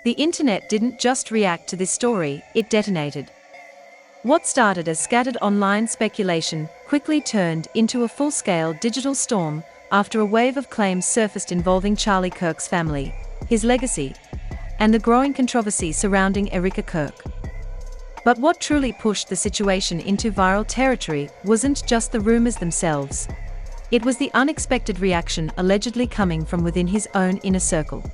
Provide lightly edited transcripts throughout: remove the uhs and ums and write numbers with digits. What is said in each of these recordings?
The internet didn't just react to this story, it detonated. What started as scattered online speculation quickly turned into a full-scale digital storm after a wave of claims surfaced involving Charlie Kirk's family, his legacy, and the growing controversy surrounding Erika Kirk. But what truly pushed the situation into viral territory wasn't just the rumors themselves. It was the unexpected reaction allegedly coming from within his own inner circle.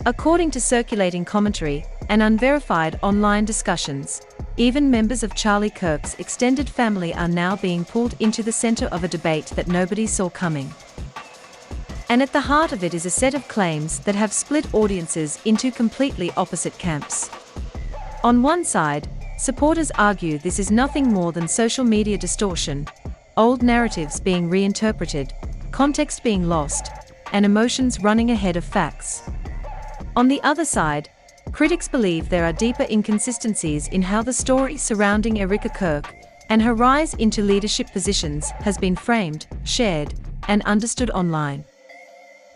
According to circulating commentary and unverified online discussions, even members of Charlie Kirk's extended family are now being pulled into the center of a debate that nobody saw coming. And at the heart of it is a set of claims that have split audiences into completely opposite camps. On one side, supporters argue this is nothing more than social media distortion, old narratives being reinterpreted, context being lost, and emotions running ahead of facts. On the other side, critics believe there are deeper inconsistencies in how the story surrounding Erika Kirk and her rise into leadership positions has been framed, shared, and understood online.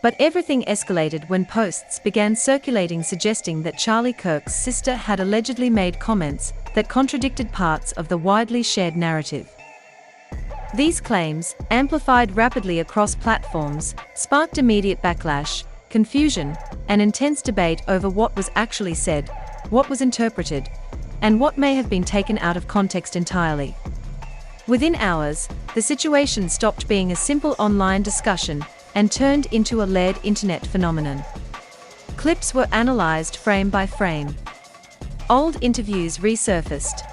But everything escalated when posts began circulating suggesting that Charlie Kirk's sister had allegedly made comments that contradicted parts of the widely shared narrative. These claims, amplified rapidly across platforms, sparked immediate backlash, confusion, and intense debate over what was actually said, what was interpreted, and what may have been taken out of context entirely. Within hours, the situation stopped being a simple online discussion and turned into a layered internet phenomenon. Clips were analyzed frame by frame. Old interviews resurfaced.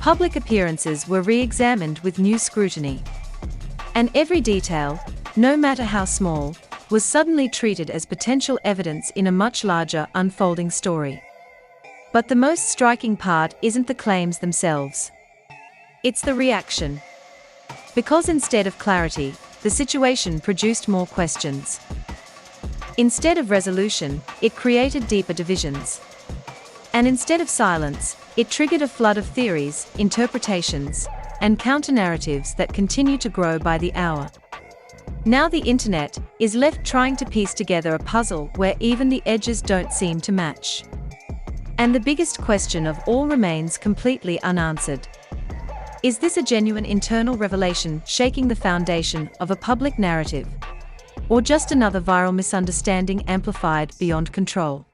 Public appearances were re-examined with new scrutiny. And every detail, no matter how small, was suddenly treated as potential evidence in a much larger, unfolding story. But the most striking part isn't the claims themselves. It's the reaction. Because instead of clarity, the situation produced more questions. Instead of resolution, it created deeper divisions. And instead of silence, it triggered a flood of theories, interpretations, and counter-narratives that continue to grow by the hour. Now the internet is left trying to piece together a puzzle where even the edges don't seem to match. And the biggest question of all remains completely unanswered. Is this a genuine internal revelation shaking the foundation of a public narrative? Or just another viral misunderstanding amplified beyond control?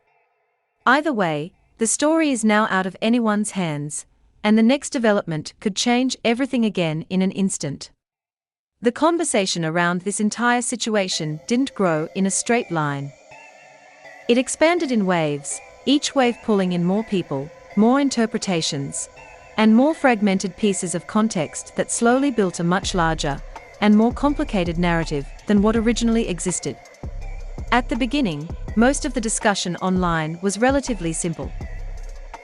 Either way, the story is now out of anyone's hands, and the next development could change everything again in an instant. The conversation around this entire situation didn't grow in a straight line. It expanded in waves, each wave pulling in more people, more interpretations, and more fragmented pieces of context that slowly built a much larger and more complicated narrative than what originally existed. At the beginning, most of the discussion online was relatively simple.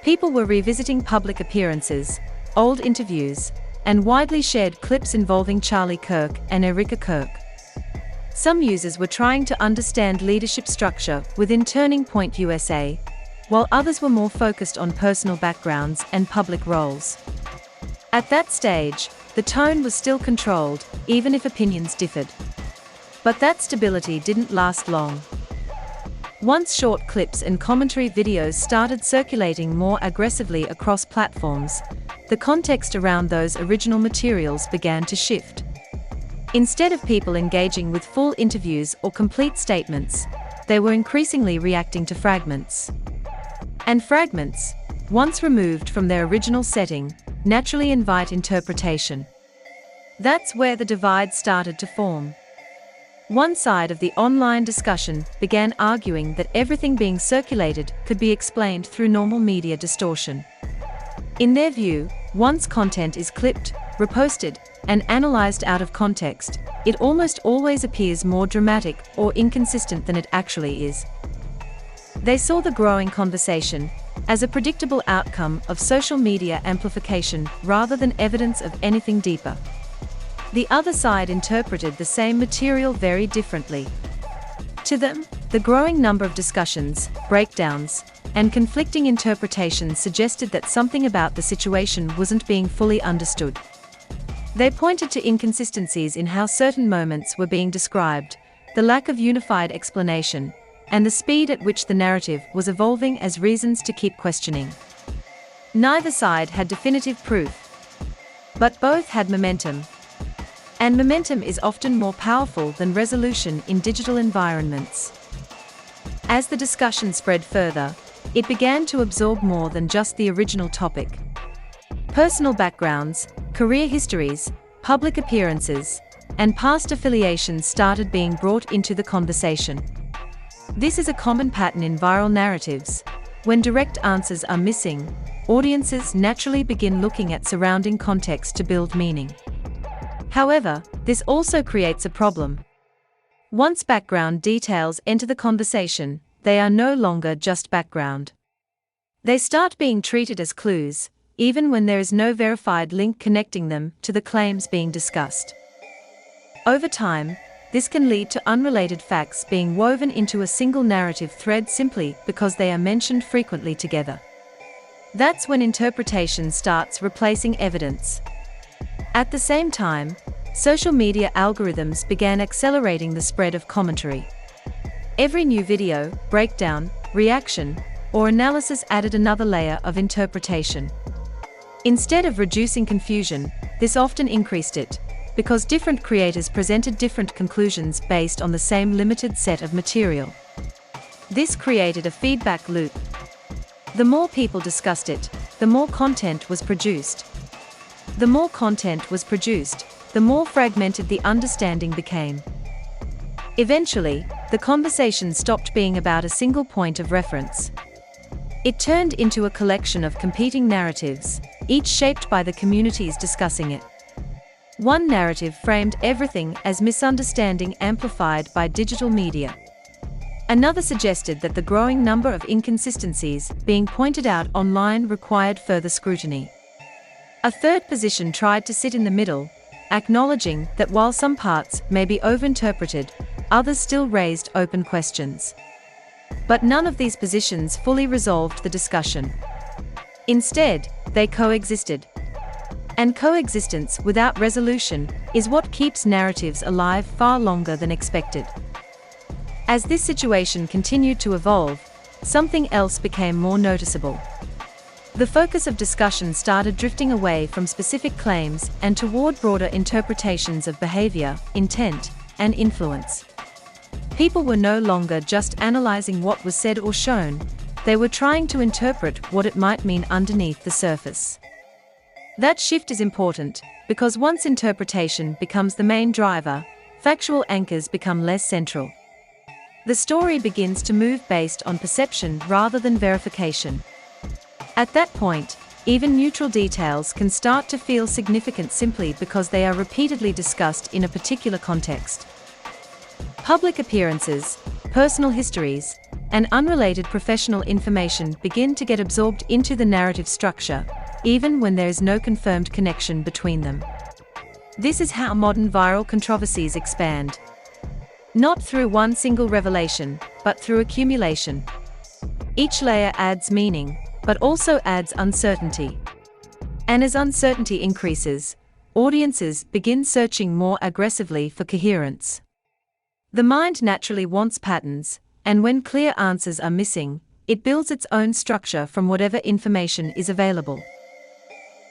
People were revisiting public appearances, old interviews, and widely shared clips involving Charlie Kirk and Erika Kirk. Some users were trying to understand leadership structure within Turning Point USA, while others were more focused on personal backgrounds and public roles. At that stage, the tone was still controlled, even if opinions differed. But that stability didn't last long. Once short clips and commentary videos started circulating more aggressively across platforms, the context around those original materials began to shift. Instead of people engaging with full interviews or complete statements, they were increasingly reacting to fragments. And fragments, once removed from their original setting, naturally invite interpretation. That's where the divide started to form. One side of the online discussion began arguing that everything being circulated could be explained through normal media distortion. In their view, once content is clipped, reposted, and analyzed out of context, it almost always appears more dramatic or inconsistent than it actually is. They saw the growing conversation as a predictable outcome of social media amplification rather than evidence of anything deeper. The other side interpreted the same material very differently. To them, the growing number of discussions, breakdowns, and conflicting interpretations suggested that something about the situation wasn't being fully understood. They pointed to inconsistencies in how certain moments were being described, the lack of unified explanation, and the speed at which the narrative was evolving as reasons to keep questioning. Neither side had definitive proof, but both had momentum. And momentum is often more powerful than resolution in digital environments. As the discussion spread further, it began to absorb more than just the original topic. Personal backgrounds, career histories, public appearances, and past affiliations started being brought into the conversation. This is a common pattern in viral narratives. When direct answers are missing, audiences naturally begin looking at surrounding context to build meaning. However, this also creates a problem. Once background details enter the conversation, they are no longer just background. They start being treated as clues, even when there is no verified link connecting them to the claims being discussed. Over time, this can lead to unrelated facts being woven into a single narrative thread simply because they are mentioned frequently together. That's when interpretation starts replacing evidence. At the same time, social media algorithms began accelerating the spread of commentary. Every new video, breakdown, reaction, or analysis added another layer of interpretation. Instead of reducing confusion, this often increased it, because different creators presented different conclusions based on the same limited set of material. This created a feedback loop. The more people discussed it, the more content was produced. The more content was produced, the more fragmented the understanding became. Eventually, the conversation stopped being about a single point of reference. It turned into a collection of competing narratives, each shaped by the communities discussing it. One narrative framed everything as misunderstanding amplified by digital media. Another suggested that the growing number of inconsistencies being pointed out online required further scrutiny. A third position tried to sit in the middle, acknowledging that while some parts may be overinterpreted, others still raised open questions. But none of these positions fully resolved the discussion. Instead, they coexisted. And coexistence without resolution is what keeps narratives alive far longer than expected. As this situation continued to evolve, something else became more noticeable. The focus of discussion started drifting away from specific claims and toward broader interpretations of behavior, intent, and influence. People were no longer just analyzing what was said or shown, they were trying to interpret what it might mean underneath the surface. That shift is important, because once interpretation becomes the main driver, factual anchors become less central. The story begins to move based on perception rather than verification. At that point, even neutral details can start to feel significant simply because they are repeatedly discussed in a particular context. Public appearances, personal histories, and unrelated professional information begin to get absorbed into the narrative structure, even when there is no confirmed connection between them. This is how modern viral controversies expand. Not through one single revelation, but through accumulation. Each layer adds meaning, but also adds uncertainty. And as uncertainty increases, audiences begin searching more aggressively for coherence. The mind naturally wants patterns, and when clear answers are missing, it builds its own structure from whatever information is available.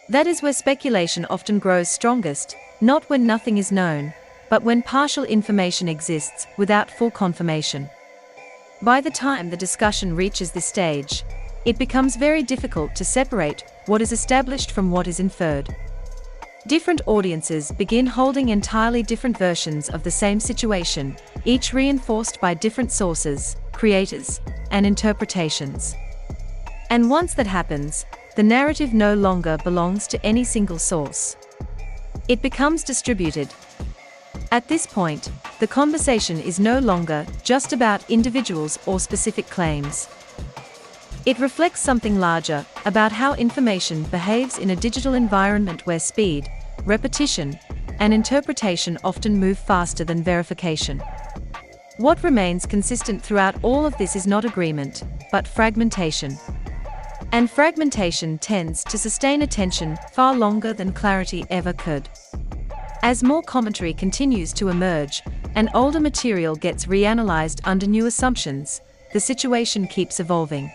That is where speculation often grows strongest, not when nothing is known, but when partial information exists without full confirmation. By the time the discussion reaches this stage, it becomes very difficult to separate what is established from what is inferred. Different audiences begin holding entirely different versions of the same situation, each reinforced by different sources, creators, and interpretations. And once that happens, the narrative no longer belongs to any single source. It becomes distributed. At this point, the conversation is no longer just about individuals or specific claims. It reflects something larger about how information behaves in a digital environment where speed, repetition, and interpretation often move faster than verification. What remains consistent throughout all of this is not agreement, but fragmentation. And fragmentation tends to sustain attention far longer than clarity ever could. As more commentary continues to emerge, and older material gets reanalyzed under new assumptions, the situation keeps evolving.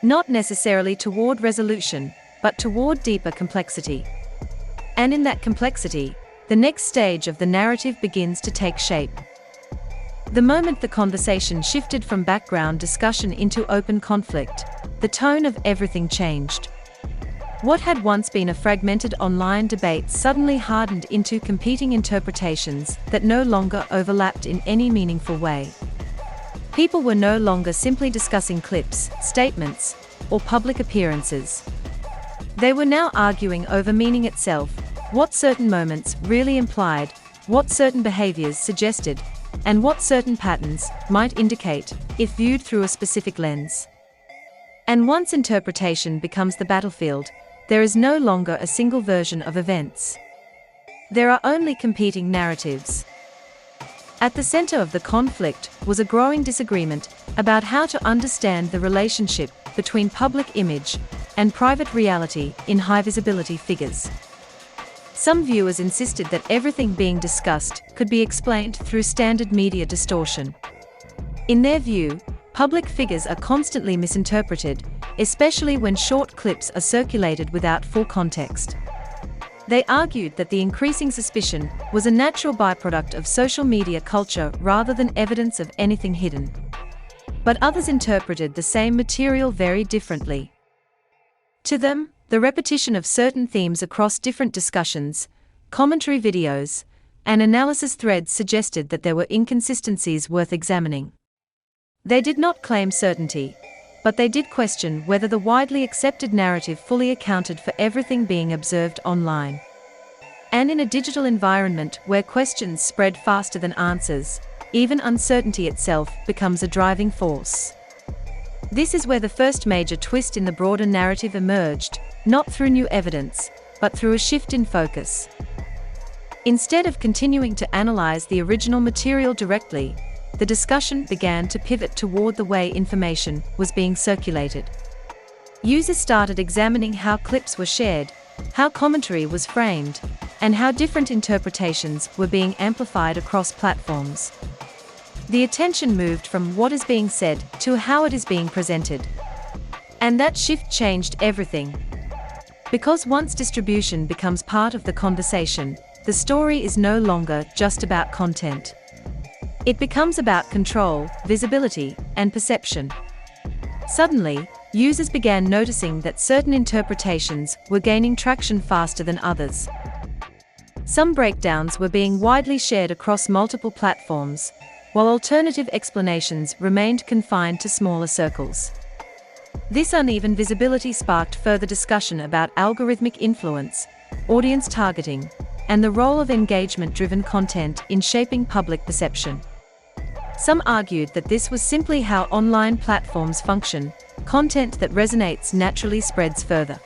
Not necessarily toward resolution, but toward deeper complexity. And in that complexity, the next stage of the narrative begins to take shape. The moment the conversation shifted from background discussion into open conflict, the tone of everything changed. What had once been a fragmented online debate suddenly hardened into competing interpretations that no longer overlapped in any meaningful way. People were no longer simply discussing clips, statements, or public appearances. They were now arguing over meaning itself, what certain moments really implied, what certain behaviors suggested, and what certain patterns might indicate if viewed through a specific lens. And once interpretation becomes the battlefield, there is no longer a single version of events. There are only competing narratives. At the center of the conflict was a growing disagreement about how to understand the relationship between public image and private reality in high-visibility figures. Some viewers insisted that everything being discussed could be explained through standard media distortion. In their view, public figures are constantly misinterpreted, especially when short clips are circulated without full context. They argued that the increasing suspicion was a natural byproduct of social media culture rather than evidence of anything hidden. But others interpreted the same material very differently. To them, the repetition of certain themes across different discussions, commentary videos, and analysis threads suggested that there were inconsistencies worth examining. They did not claim certainty, but they did question whether the widely accepted narrative fully accounted for everything being observed online. And in a digital environment where questions spread faster than answers, even uncertainty itself becomes a driving force. This is where the first major twist in the broader narrative emerged, not through new evidence, but through a shift in focus. Instead of continuing to analyze the original material directly, the discussion began to pivot toward the way information was being circulated. Users started examining how clips were shared, how commentary was framed, and how different interpretations were being amplified across platforms. The attention moved from what is being said to how it is being presented. And that shift changed everything. Because once distribution becomes part of the conversation, the story is no longer just about content. It becomes about control, visibility, and perception. Suddenly, users began noticing that certain interpretations were gaining traction faster than others. Some breakdowns were being widely shared across multiple platforms, while alternative explanations remained confined to smaller circles. This uneven visibility sparked further discussion about algorithmic influence, audience targeting, and the role of engagement-driven content in shaping public perception. Some argued that this was simply how online platforms function, content that resonates naturally spreads further.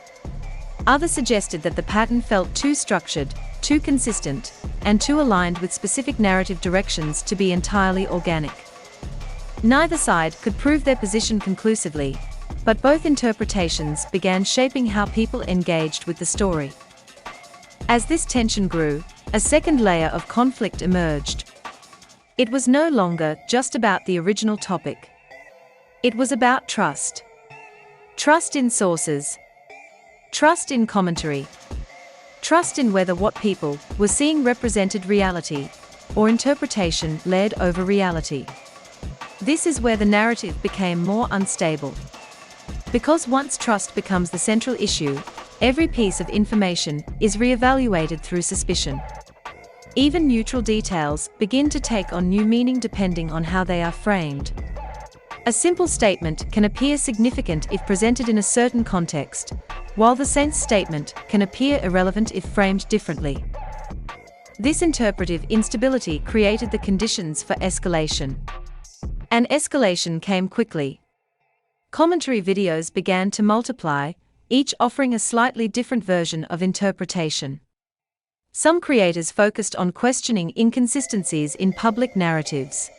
Others suggested that the pattern felt too structured, too consistent, and too aligned with specific narrative directions to be entirely organic. Neither side could prove their position conclusively, but both interpretations began shaping how people engaged with the story. As this tension grew, a second layer of conflict emerged. It was no longer just about the original topic. It was about trust. Trust in sources. Trust in commentary. Trust in whether what people were seeing represented reality, or interpretation led over reality. This is where the narrative became more unstable. Because once trust becomes the central issue, every piece of information is re-evaluated through suspicion. Even neutral details begin to take on new meaning depending on how they are framed. A simple statement can appear significant if presented in a certain context, while the same statement can appear irrelevant if framed differently. This interpretive instability created the conditions for escalation. And escalation came quickly. Commentary videos began to multiply, each offering a slightly different version of interpretation. Some creators focused on questioning inconsistencies in public narratives.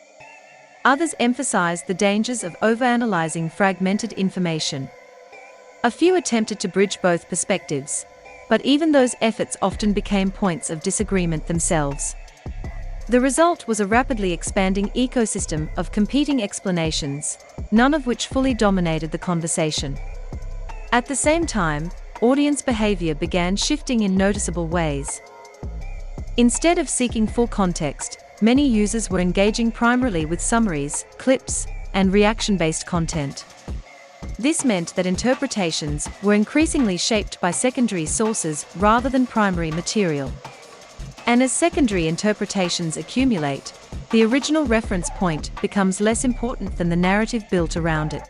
Others emphasized the dangers of overanalyzing fragmented information. A few attempted to bridge both perspectives, but even those efforts often became points of disagreement themselves. The result was a rapidly expanding ecosystem of competing explanations, none of which fully dominated the conversation. At the same time, audience behavior began shifting in noticeable ways. Instead of seeking full context, many users were engaging primarily with summaries, clips, and reaction-based content. This meant that interpretations were increasingly shaped by secondary sources rather than primary material. And as secondary interpretations accumulate, the original reference point becomes less important than the narrative built around it.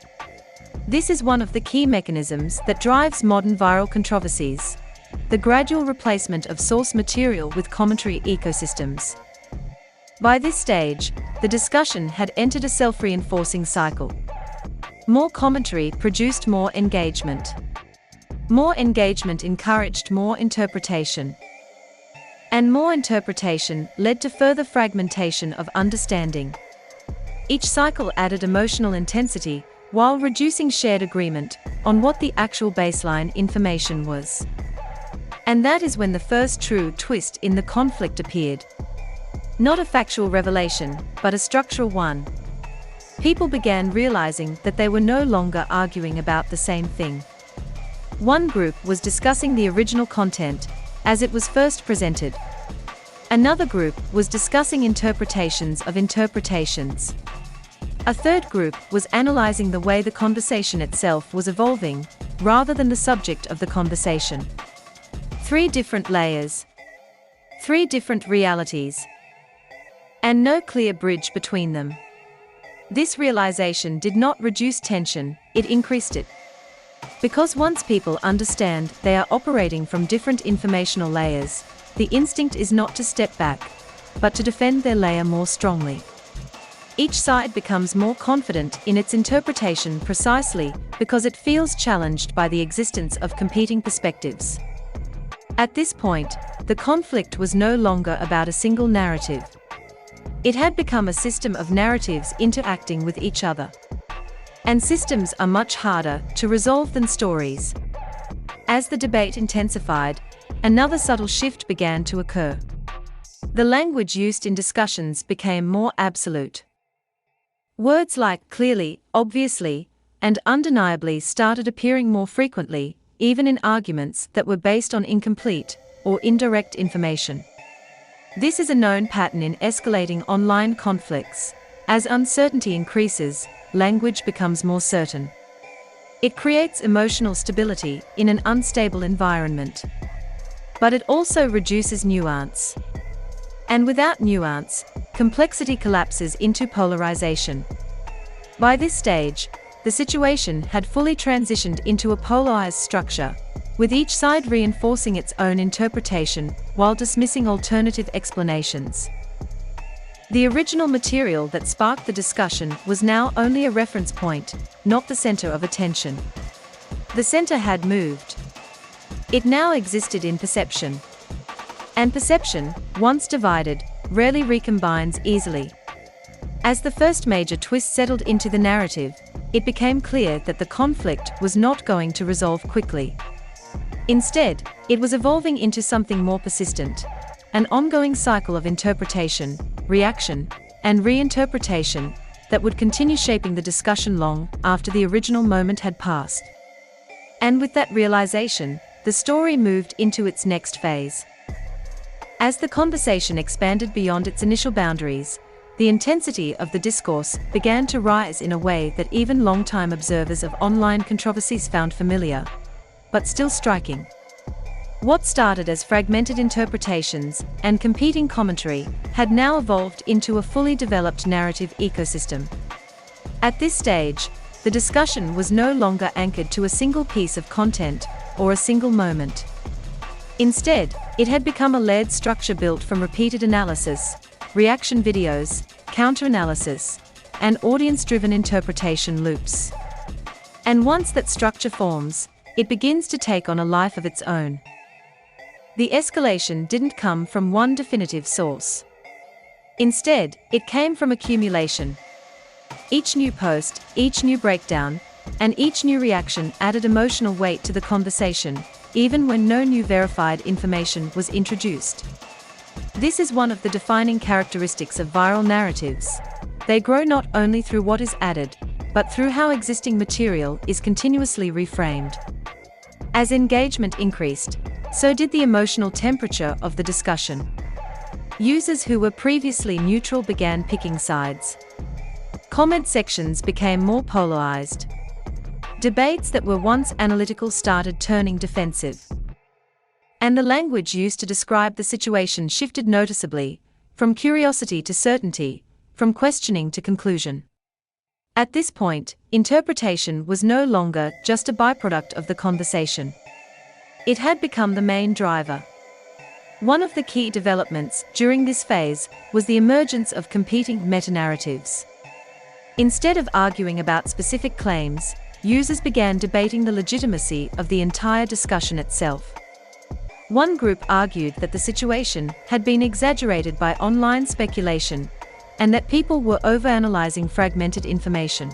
This is one of the key mechanisms that drives modern viral controversies: the gradual replacement of source material with commentary ecosystems. By this stage, the discussion had entered a self-reinforcing cycle. More commentary produced more engagement. More engagement encouraged more interpretation. And more interpretation led to further fragmentation of understanding. Each cycle added emotional intensity while reducing shared agreement on what the actual baseline information was. And that is when the first true twist in the conflict appeared. Not a factual revelation, but a structural one. People began realizing that they were no longer arguing about the same thing. One group was discussing the original content as it was first presented. Another group was discussing interpretations of interpretations. A third group was analyzing the way the conversation itself was evolving, rather than the subject of the conversation. 3 different layers. 3 different realities. And no clear bridge between them. This realization did not reduce tension, it increased it. Because once people understand they are operating from different informational layers, the instinct is not to step back, but to defend their layer more strongly. Each side becomes more confident in its interpretation precisely because it feels challenged by the existence of competing perspectives. At this point, the conflict was no longer about a single narrative. It had become a system of narratives interacting with each other. And systems are much harder to resolve than stories. As the debate intensified, another subtle shift began to occur. The language used in discussions became more absolute. Words like clearly, obviously, and undeniably started appearing more frequently, even in arguments that were based on incomplete or indirect information. This is a known pattern in escalating online conflicts. As uncertainty increases, language becomes more certain. It creates emotional stability in an unstable environment. But it also reduces nuance. And without nuance, complexity collapses into polarization. By this stage, the situation had fully transitioned into a polarized structure, with each side reinforcing its own interpretation while dismissing alternative explanations. The original material that sparked the discussion was now only a reference point, not the center of attention. The center had moved. It now existed in perception. And perception, once divided, rarely recombines easily. As the first major twist settled into the narrative, it became clear that the conflict was not going to resolve quickly. Instead, it was evolving into something more persistent, an ongoing cycle of interpretation, reaction, and reinterpretation that would continue shaping the discussion long after the original moment had passed. And with that realization, the story moved into its next phase. As the conversation expanded beyond its initial boundaries, the intensity of the discourse began to rise in a way that even longtime observers of online controversies found familiar, but still striking. What started as fragmented interpretations and competing commentary had now evolved into a fully developed narrative ecosystem. At this stage, the discussion was no longer anchored to a single piece of content or a single moment. Instead, it had become a layered structure built from repeated analysis, reaction videos, counter-analysis, and audience-driven interpretation loops. And once that structure forms, it begins to take on a life of its own. The escalation didn't come from one definitive source. Instead, it came from accumulation. Each new post, each new breakdown, and each new reaction added emotional weight to the conversation, even when no new verified information was introduced. This is one of the defining characteristics of viral narratives. They grow not only through what is added, but through how existing material is continuously reframed. As engagement increased, so did the emotional temperature of the discussion. Users who were previously neutral began picking sides. Comment sections became more polarized. Debates that were once analytical started turning defensive. And the language used to describe the situation shifted noticeably, from curiosity to certainty, from questioning to conclusion. At this point, interpretation was no longer just a byproduct of the conversation. It had become the main driver. One of the key developments during this phase was the emergence of competing metanarratives. Instead of arguing about specific claims, users began debating the legitimacy of the entire discussion itself. One group argued that the situation had been exaggerated by online speculation, and that people were overanalyzing fragmented information.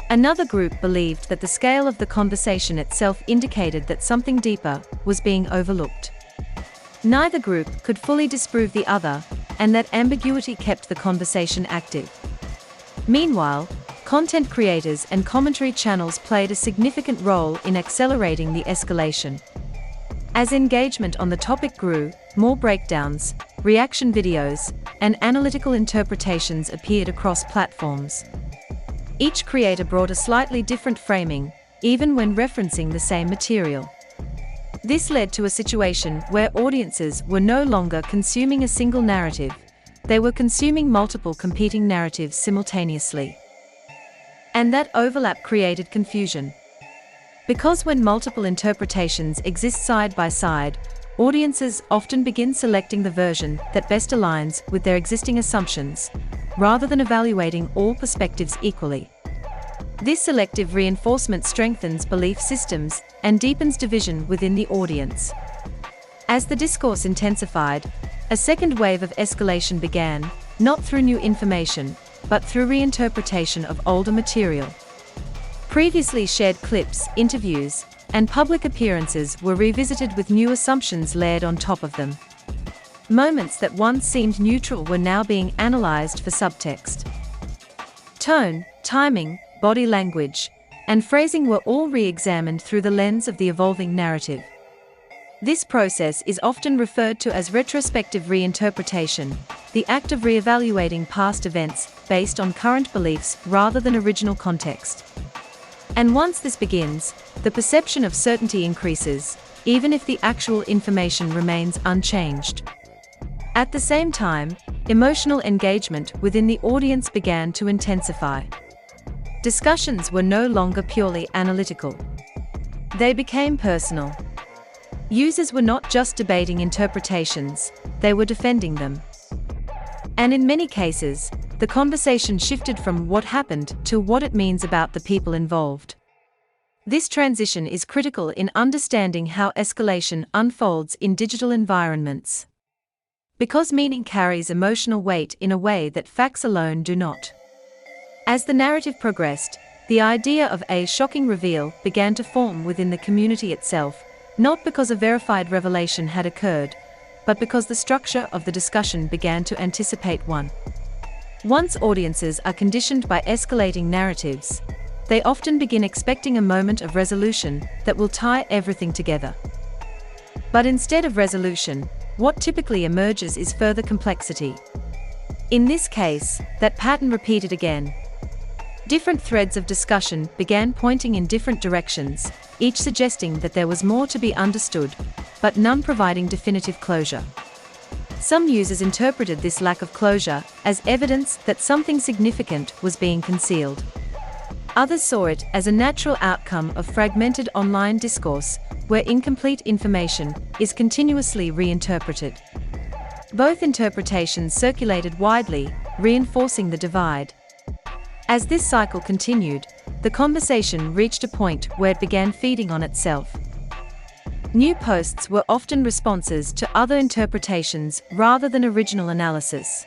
Another group believed that the scale of the conversation itself indicated that something deeper was being overlooked. Neither group could fully disprove the other, and that ambiguity kept the conversation active. Meanwhile, content creators and commentary channels played a significant role in accelerating the escalation. As engagement on the topic grew, more breakdowns, reaction videos, and analytical interpretations appeared across platforms. Each creator brought a slightly different framing, even when referencing the same material. This led to a situation where audiences were no longer consuming a single narrative, they were consuming multiple competing narratives simultaneously. And that overlap created confusion. Because when multiple interpretations exist side by side, audiences often begin selecting the version that best aligns with their existing assumptions, rather than evaluating all perspectives equally. This selective reinforcement strengthens belief systems and deepens division within the audience. As the discourse intensified, a second wave of escalation began, not through new information, but through reinterpretation of older material. Previously shared clips, interviews, and public appearances were revisited with new assumptions layered on top of them. Moments that once seemed neutral were now being analyzed for subtext. Tone, timing, body language, and phrasing were all re-examined through the lens of the evolving narrative. This process is often referred to as retrospective reinterpretation, the act of re-evaluating past events based on current beliefs rather than original context. And once this begins, the perception of certainty increases, even if the actual information remains unchanged. At the same time, emotional engagement within the audience began to intensify. Discussions were no longer purely analytical. They became personal. Users were not just debating interpretations, they were defending them. And in many cases, the conversation shifted from what happened to what it means about the people involved. This transition is critical in understanding how escalation unfolds in digital environments. Because meaning carries emotional weight in a way that facts alone do not. As the narrative progressed, the idea of a shocking reveal began to form within the community itself, not because a verified revelation had occurred, but because the structure of the discussion began to anticipate one. Once audiences are conditioned by escalating narratives, they often begin expecting a moment of resolution that will tie everything together. But instead of resolution, what typically emerges is further complexity. In this case, that pattern repeated again. Different threads of discussion began pointing in different directions, each suggesting that there was more to be understood, but none providing definitive closure. Some users interpreted this lack of closure as evidence that something significant was being concealed. Others saw it as a natural outcome of fragmented online discourse, where incomplete information is continuously reinterpreted. Both interpretations circulated widely, reinforcing the divide. As this cycle continued, the conversation reached a point where it began feeding on itself. New posts were often responses to other interpretations rather than original analysis.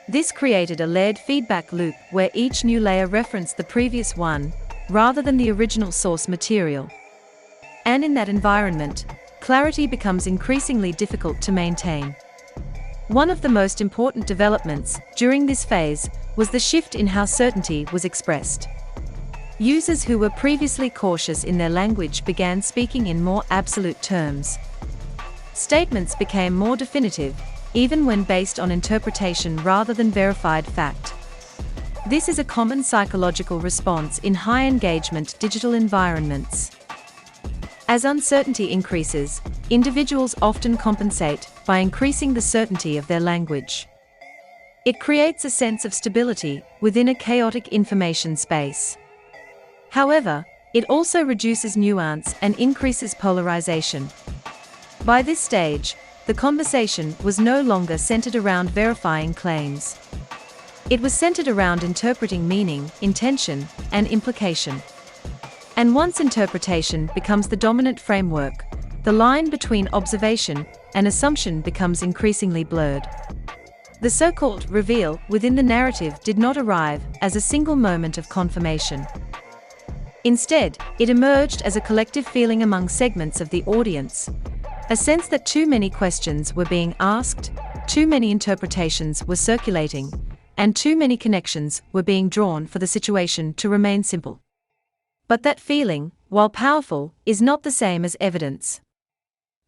This created a layered feedback loop where each new layer referenced the previous one, rather than the original source material. And in that environment, clarity becomes increasingly difficult to maintain. One of the most important developments during this phase was the shift in how certainty was expressed. Users who were previously cautious in their language began speaking in more absolute terms. Statements became more definitive, even when based on interpretation rather than verified fact. This is a common psychological response in high-engagement digital environments. As uncertainty increases, individuals often compensate by increasing the certainty of their language. It creates a sense of stability within a chaotic information space. However, it also reduces nuance and increases polarization. By this stage, the conversation was no longer centered around verifying claims. It was centered around interpreting meaning, intention, and implication. And once interpretation becomes the dominant framework, the line between observation and assumption becomes increasingly blurred. The so-called reveal within the narrative did not arrive as a single moment of confirmation. Instead, it emerged as a collective feeling among segments of the audience, a sense that too many questions were being asked, too many interpretations were circulating, and too many connections were being drawn for the situation to remain simple. But that feeling, while powerful, is not the same as evidence.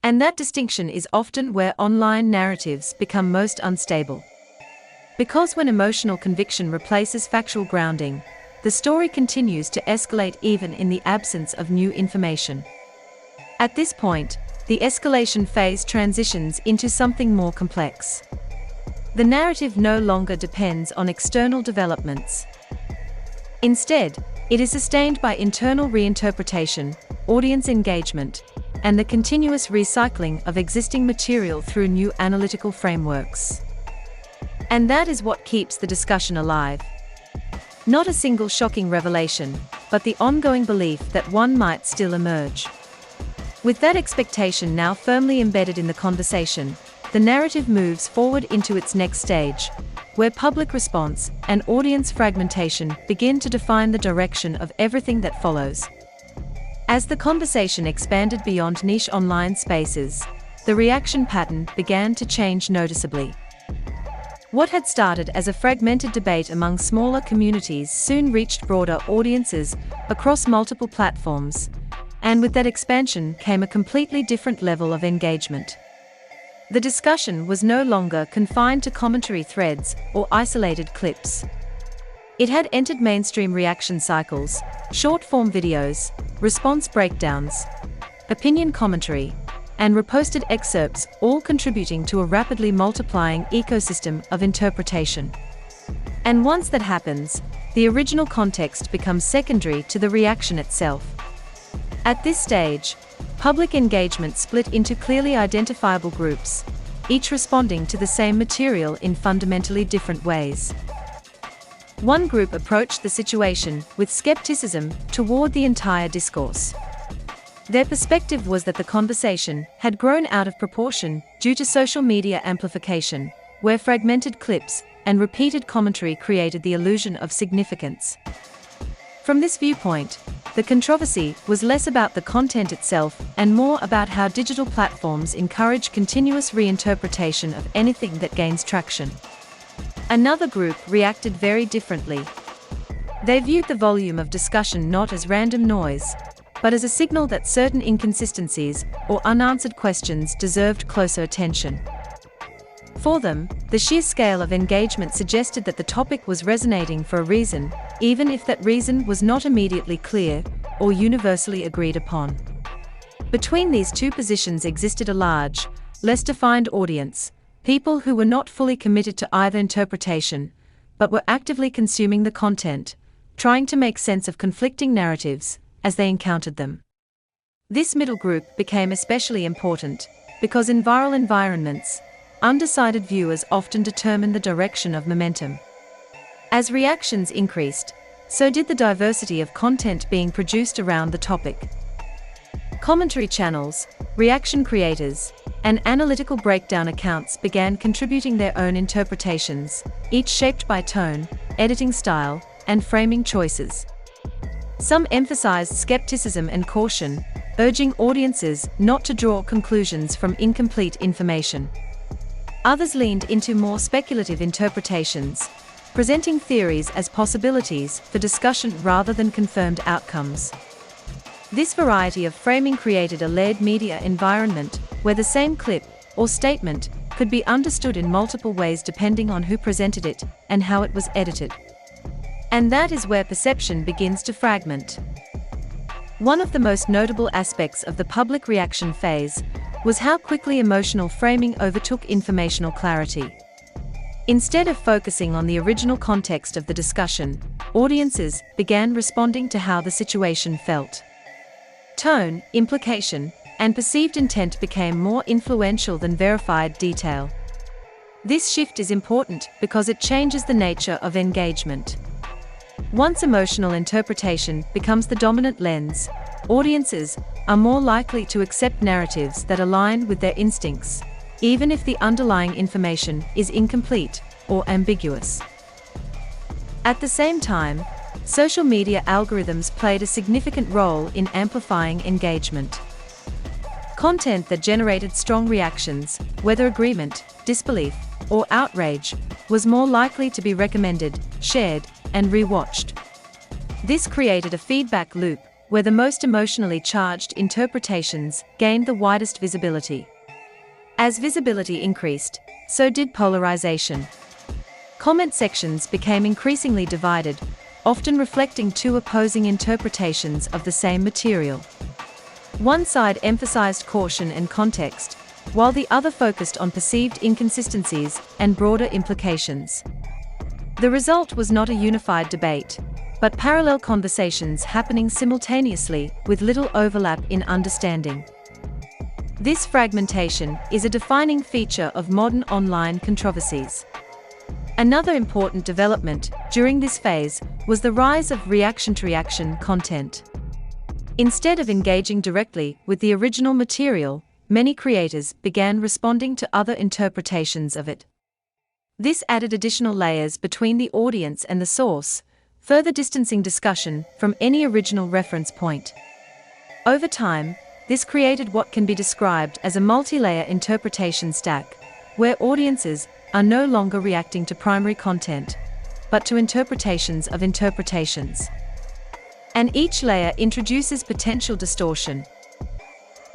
And that distinction is often where online narratives become most unstable. Because when emotional conviction replaces factual grounding, the story continues to escalate even in the absence of new information. At this point, the escalation phase transitions into something more complex. The narrative no longer depends on external developments. Instead, it is sustained by internal reinterpretation, audience engagement, and the continuous recycling of existing material through new analytical frameworks. And that is what keeps the discussion alive. Not a single shocking revelation, but the ongoing belief that one might still emerge. With that expectation now firmly embedded in the conversation, the narrative moves forward into its next stage, where public response and audience fragmentation begin to define the direction of everything that follows. As the conversation expanded beyond niche online spaces, the reaction pattern began to change noticeably. What had started as a fragmented debate among smaller communities soon reached broader audiences across multiple platforms, and with that expansion came a completely different level of engagement. The discussion was no longer confined to commentary threads or isolated clips. It had entered mainstream reaction cycles, short-form videos, response breakdowns, opinion commentary, and reposted excerpts, all contributing to a rapidly multiplying ecosystem of interpretation. And once that happens, the original context becomes secondary to the reaction itself. At this stage, public engagement split into clearly identifiable groups, each responding to the same material in fundamentally different ways. One group approached the situation with skepticism toward the entire discourse. Their perspective was that the conversation had grown out of proportion due to social media amplification, where fragmented clips and repeated commentary created the illusion of significance. From this viewpoint, the controversy was less about the content itself and more about how digital platforms encourage continuous reinterpretation of anything that gains traction. Another group reacted very differently. They viewed the volume of discussion not as random noise, but as a signal that certain inconsistencies or unanswered questions deserved closer attention. For them, the sheer scale of engagement suggested that the topic was resonating for a reason, even if that reason was not immediately clear or universally agreed upon. Between these two positions existed a large, less defined audience, people who were not fully committed to either interpretation, but were actively consuming the content, trying to make sense of conflicting narratives as they encountered them. This middle group became especially important because in viral environments, undecided viewers often determine the direction of momentum. As reactions increased, so did the diversity of content being produced around the topic. Commentary channels, reaction creators, and analytical breakdown accounts began contributing their own interpretations, each shaped by tone, editing style, and framing choices. Some emphasized skepticism and caution, urging audiences not to draw conclusions from incomplete information. Others leaned into more speculative interpretations, presenting theories as possibilities for discussion rather than confirmed outcomes. This variety of framing created a layered media environment where the same clip or statement could be understood in multiple ways depending on who presented it and how it was edited. And that is where perception begins to fragment. One of the most notable aspects of the public reaction phase was how quickly emotional framing overtook informational clarity. Instead of focusing on the original context of the discussion, audiences began responding to how the situation felt. Tone, implication, and perceived intent became more influential than verified detail. This shift is important because it changes the nature of engagement. Once emotional interpretation becomes the dominant lens, audiences are more likely to accept narratives that align with their instincts, even if the underlying information is incomplete or ambiguous. At the same time, social media algorithms played a significant role in amplifying engagement. Content that generated strong reactions, whether agreement, disbelief, or outrage, was more likely to be recommended, shared, and rewatched. This created a feedback loop where the most emotionally charged interpretations gained the widest visibility. As visibility increased, so did polarization. Comment sections became increasingly divided, often reflecting two opposing interpretations of the same material. One side emphasized caution and context, while the other focused on perceived inconsistencies and broader implications. The result was not a unified debate, but parallel conversations happening simultaneously with little overlap in understanding. This fragmentation is a defining feature of modern online controversies. Another important development during this phase was the rise of reaction-to-reaction content. Instead of engaging directly with the original material, many creators began responding to other interpretations of it. This added additional layers between the audience and the source, further distancing discussion from any original reference point. Over time, this created what can be described as a multi-layer interpretation stack, where audiences are no longer reacting to primary content, but to interpretations of interpretations. And each layer introduces potential distortion.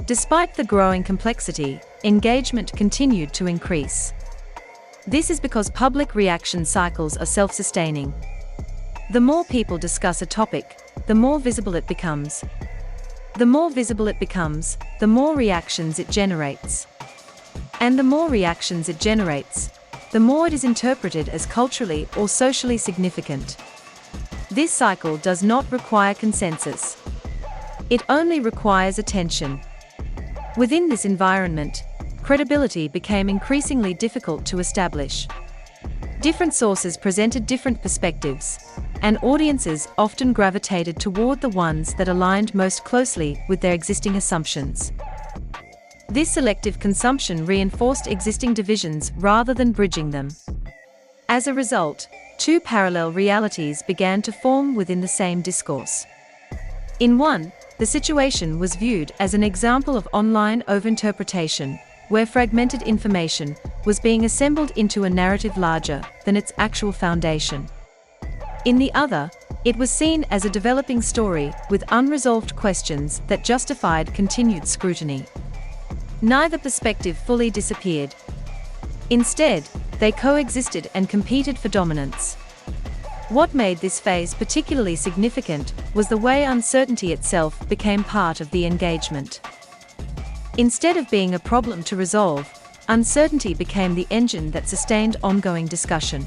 Despite the growing complexity, engagement continued to increase. This is because public reaction cycles are self-sustaining. The more people discuss a topic, the more visible it becomes. The more visible it becomes, the more reactions it generates. And the more reactions it generates, the more it is interpreted as culturally or socially significant. This cycle does not require consensus. It only requires attention. Within this environment, credibility became increasingly difficult to establish. Different sources presented different perspectives, and audiences often gravitated toward the ones that aligned most closely with their existing assumptions. This selective consumption reinforced existing divisions rather than bridging them. As a result, two parallel realities began to form within the same discourse. In one, the situation was viewed as an example of online overinterpretation, where fragmented information was being assembled into a narrative larger than its actual foundation. In the other, it was seen as a developing story with unresolved questions that justified continued scrutiny. Neither perspective fully disappeared. Instead, they coexisted and competed for dominance. What made this phase particularly significant was the way uncertainty itself became part of the engagement. Instead of being a problem to resolve, uncertainty became the engine that sustained ongoing discussion.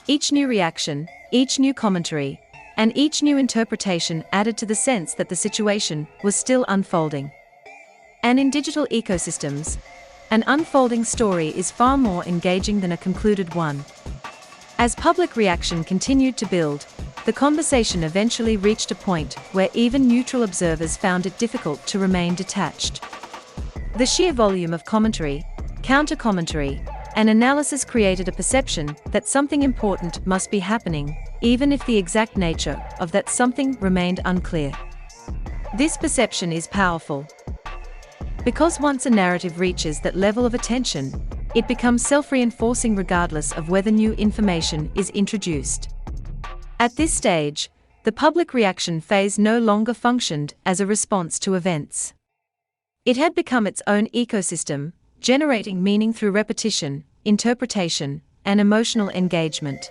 Each new reaction, each new commentary, and each new interpretation added to the sense that the situation was still unfolding. And in digital ecosystems, an unfolding story is far more engaging than a concluded one. As public reaction continued to build, the conversation eventually reached a point where even neutral observers found it difficult to remain detached. The sheer volume of commentary, counter-commentary, and analysis created a perception that something important must be happening, even if the exact nature of that something remained unclear. This perception is powerful, because once a narrative reaches that level of attention, it becomes self-reinforcing regardless of whether new information is introduced. At this stage, the public reaction phase no longer functioned as a response to events. It had become its own ecosystem, generating meaning through repetition, interpretation, and emotional engagement.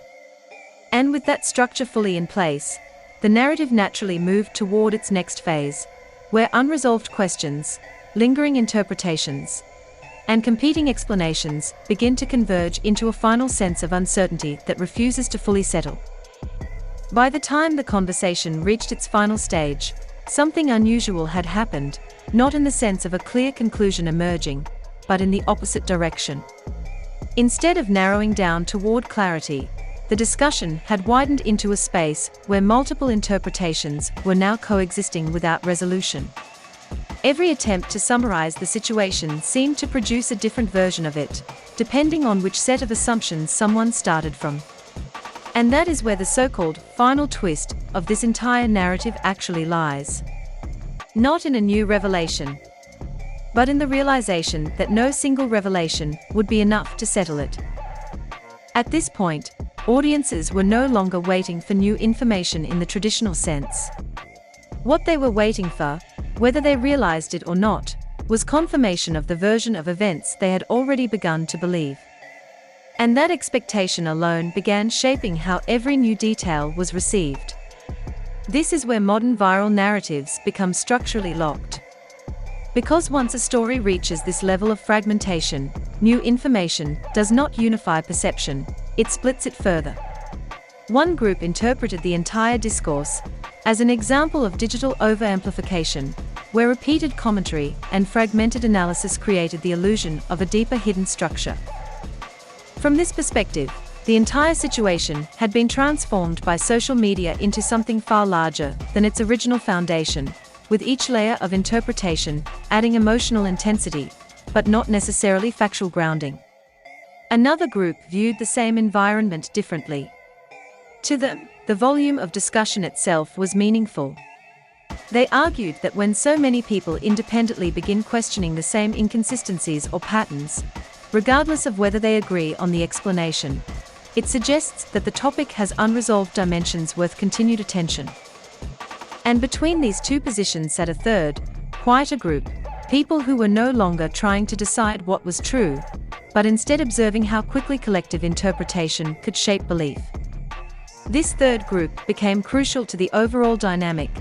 And with that structure fully in place, the narrative naturally moved toward its next phase, where unresolved questions, lingering interpretations, and competing explanations begin to converge into a final sense of uncertainty that refuses to fully settle. By the time the conversation reached its final stage, something unusual had happened, not in the sense of a clear conclusion emerging, but in the opposite direction. Instead of narrowing down toward clarity, the discussion had widened into a space where multiple interpretations were now coexisting without resolution. Every attempt to summarize the situation seemed to produce a different version of it, depending on which set of assumptions someone started from. And that is where the so-called final twist of this entire narrative actually lies. Not in a new revelation, but in the realization that no single revelation would be enough to settle it. At this point, audiences were no longer waiting for new information in the traditional sense. What they were waiting for, whether they realized it or not, was confirmation of the version of events they had already begun to believe. And that expectation alone began shaping how every new detail was received. This is where modern viral narratives become structurally locked. Because once a story reaches this level of fragmentation, new information does not unify perception, it splits it further. One group interpreted the entire discourse as an example of digital overamplification, where repeated commentary and fragmented analysis created the illusion of a deeper hidden structure. From this perspective, the entire situation had been transformed by social media into something far larger than its original foundation, with each layer of interpretation adding emotional intensity, but not necessarily factual grounding. Another group viewed the same environment differently. To them, the volume of discussion itself was meaningful. They argued that when so many people independently begin questioning the same inconsistencies or patterns, regardless of whether they agree on the explanation, it suggests that the topic has unresolved dimensions worth continued attention. And between these two positions sat a third, quieter group, people who were no longer trying to decide what was true, but instead observing how quickly collective interpretation could shape belief. This third group became crucial to the overall dynamic,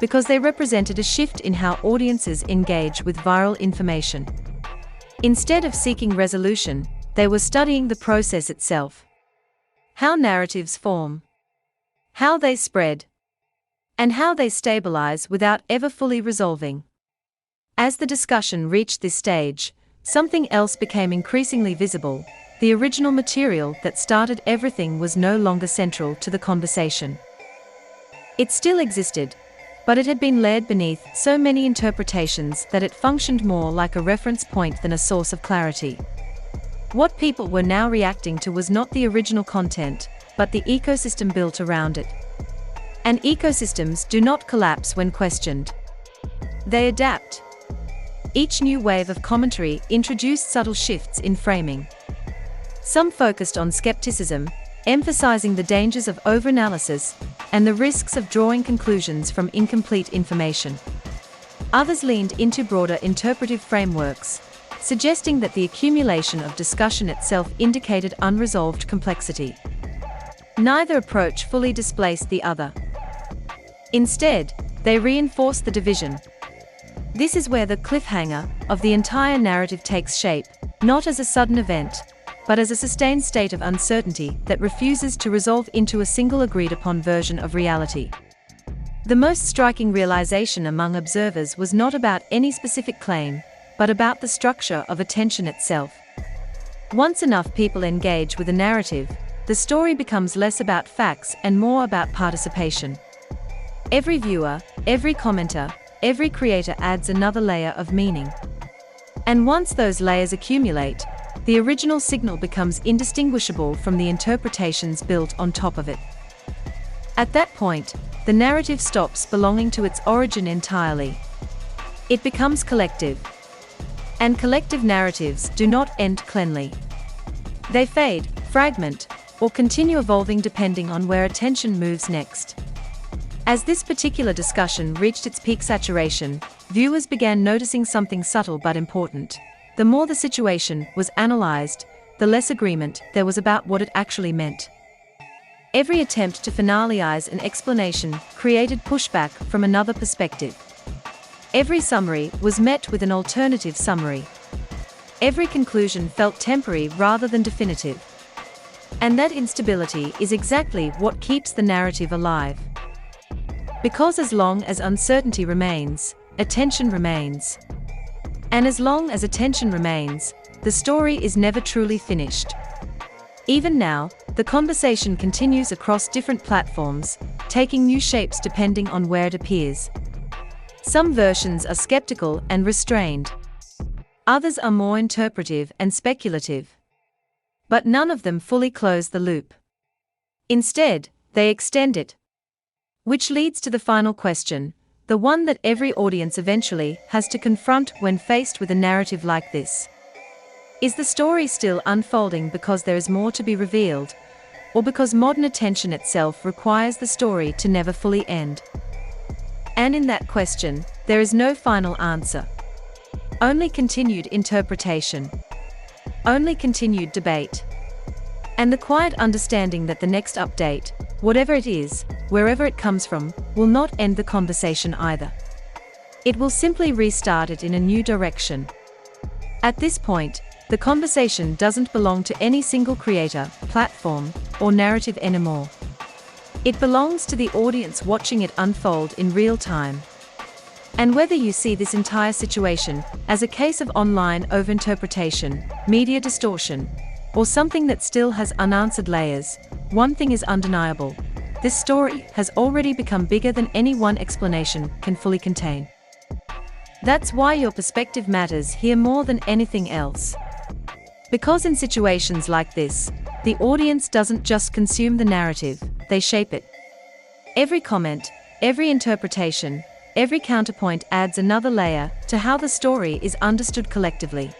because they represented a shift in how audiences engage with viral information. Instead of seeking resolution, they were studying the process itself. How narratives form, how they spread, and how they stabilize without ever fully resolving. As the discussion reached this stage, something else became increasingly visible. The original material that started everything was no longer central to the conversation. It still existed, but it had been layered beneath so many interpretations that it functioned more like a reference point than a source of clarity. What people were now reacting to was not the original content, but the ecosystem built around it. And ecosystems do not collapse when questioned. They adapt. Each new wave of commentary introduced subtle shifts in framing. Some focused on skepticism, emphasizing the dangers of overanalysis and the risks of drawing conclusions from incomplete information. Others leaned into broader interpretive frameworks, suggesting that the accumulation of discussion itself indicated unresolved complexity. Neither approach fully displaced the other. Instead, they reinforced the division. This is where the cliffhanger of the entire narrative takes shape, not as a sudden event, but as a sustained state of uncertainty that refuses to resolve into a single agreed-upon version of reality. The most striking realization among observers was not about any specific claim, but about the structure of attention itself. Once enough people engage with a narrative, the story becomes less about facts and more about participation. Every viewer, every commenter, every creator adds another layer of meaning. And once those layers accumulate, the original signal becomes indistinguishable from the interpretations built on top of it. At that point, the narrative stops belonging to its origin entirely. It becomes collective. And collective narratives do not end cleanly. They fade, fragment, or continue evolving depending on where attention moves next. As this particular discussion reached its peak saturation, viewers began noticing something subtle but important. The more the situation was analyzed, the less agreement there was about what it actually meant. Every attempt to finalize an explanation created pushback from another perspective. Every summary was met with an alternative summary. Every conclusion felt temporary rather than definitive. And that instability is exactly what keeps the narrative alive. Because as long as uncertainty remains, attention remains. And as long as attention remains, the story is never truly finished. Even now, the conversation continues across different platforms, taking new shapes depending on where it appears. Some versions are skeptical and restrained. Others are more interpretive and speculative. But none of them fully close the loop. Instead, they extend it. Which leads to the final question, the one that every audience eventually has to confront when faced with a narrative like this. Is the story still unfolding because there is more to be revealed, or because modern attention itself requires the story to never fully end? And in that question, there is no final answer. Only continued interpretation. Only continued debate. And the quiet understanding that the next update, whatever it is, wherever it comes from, will not end the conversation either. It will simply restart it in a new direction. At this point, the conversation doesn't belong to any single creator, platform, or narrative anymore. It belongs to the audience watching it unfold in real time. And whether you see this entire situation as a case of online overinterpretation, media distortion, or something that still has unanswered layers, one thing is undeniable: this story has already become bigger than any one explanation can fully contain. That's why your perspective matters here more than anything else. Because in situations like this, the audience doesn't just consume the narrative, they shape it. Every comment, every interpretation, every counterpoint adds another layer to how the story is understood collectively.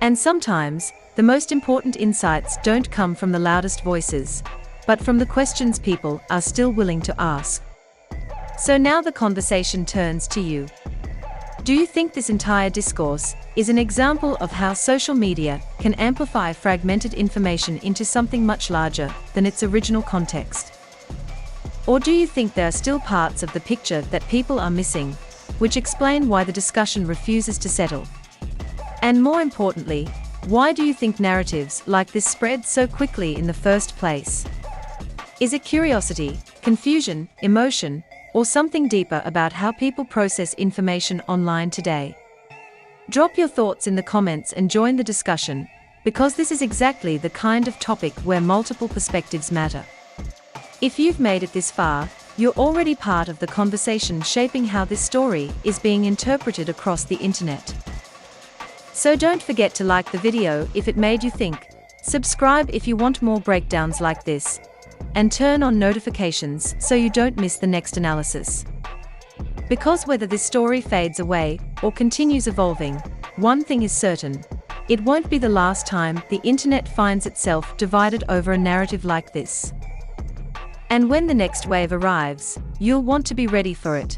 And sometimes, the most important insights don't come from the loudest voices, but from the questions people are still willing to ask. So now the conversation turns to you. Do you think this entire discourse is an example of how social media can amplify fragmented information into something much larger than its original context? Or do you think there are still parts of the picture that people are missing, which explain why the discussion refuses to settle? And more importantly, why do you think narratives like this spread so quickly in the first place? Is it curiosity, confusion, emotion, or something deeper about how people process information online today? Drop your thoughts in the comments and join the discussion, because this is exactly the kind of topic where multiple perspectives matter. If you've made it this far, you're already part of the conversation shaping how this story is being interpreted across the internet. So don't forget to like the video if it made you think, subscribe if you want more breakdowns like this, and turn on notifications so you don't miss the next analysis. Because whether this story fades away or continues evolving, one thing is certain: it won't be the last time the internet finds itself divided over a narrative like this. And when the next wave arrives, you'll want to be ready for it.